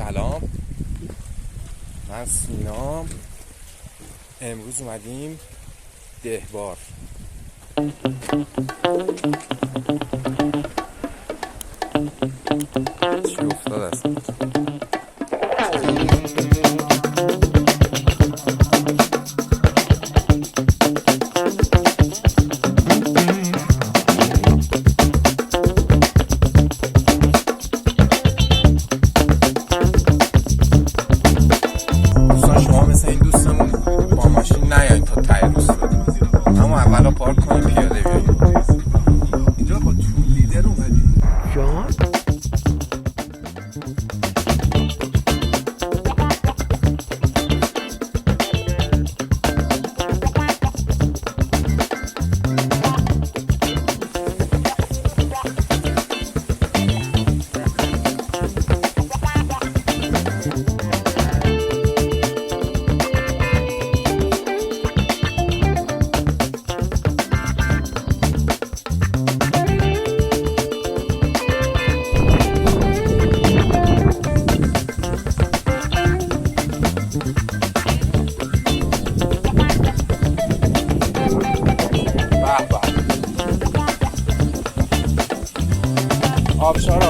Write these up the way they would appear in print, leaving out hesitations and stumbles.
سلام، من سینام. امروز اومدیم دهبار. چی افتاد اصلا؟ آبشار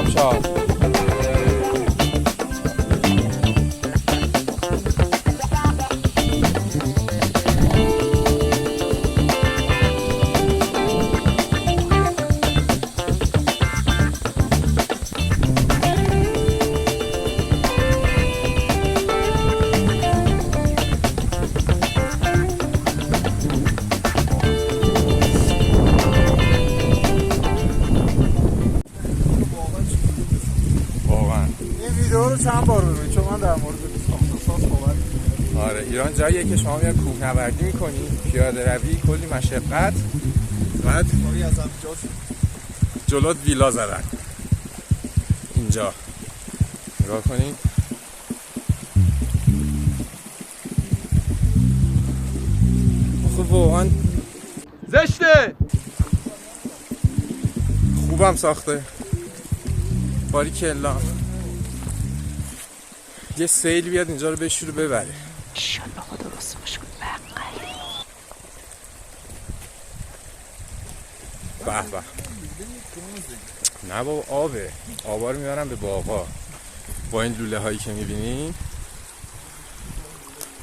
چند بار ببینید، چون من در مورد ساخت صحبت می‌کنم. آره، ایران جاییه که شما میاد کوهنوردی میکنی، پیاده روی، کلی مشقت، بعد کاری از هم جلوت ویلا زدن. اینجا نگاه کنید، خب واقعا زشته. خوبم ساخته، باریکلا. یه سیل بیاد اینجا رو بشوره ببره. انشالله خدا درست باشه. به به. نه بابا، آبا رو میبرم به باغا. با این لوله هایی که میبینین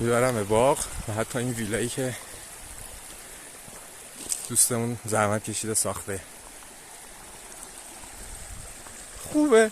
میبرم به باغ و حتی این ویلایی که دوستمون زحمت کشیده ساخته. خوبه.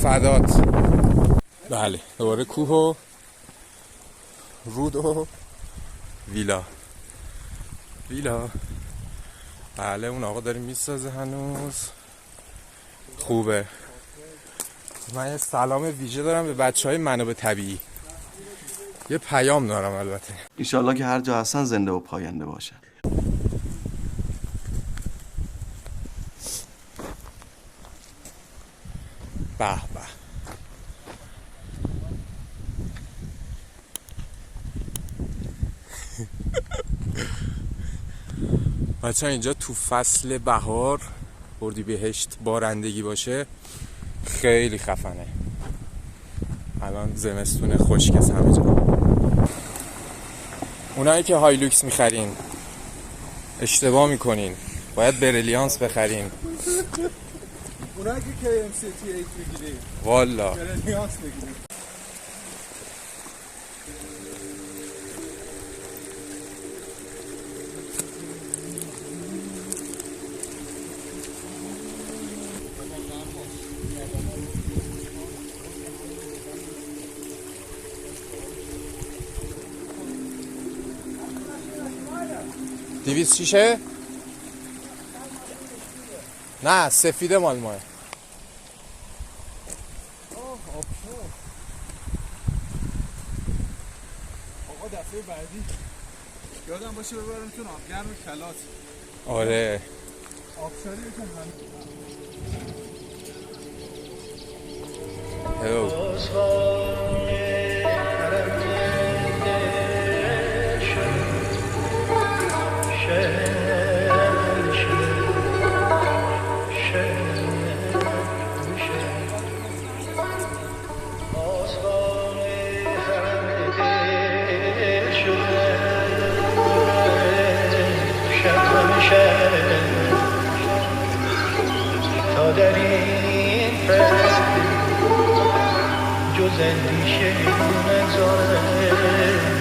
فدات. بله، دوباره کوه و رود و ویلا. بله، اون آقا داره میسازه هنوز. خوبه. من یه سلام ویژه دارم به بچهای منابع طبیعی. یه پیام دارم البته. انشالله که هر جا هستن زنده و پاینده باشن. به به. بچه اینجا تو فصل بهار، اردیبهشت، بارندگی باشه خیلی خفنه. الان زمستون خشکه همه جا. اونایی که هایلوکس میخرین اشتباه میکنین، باید بریلیانس بخرین. اونایی که KMCT8 بگیرید والا بریلیانس بگیرید. دیویز شیشه؟ نه، سفیده مال ماه. آقا دفعه بعدی یادم باشه ببرمتون آبگرم کلات. آره آبشاری یکم هم. هلو تا در این فصل جز اندیشه نگذاره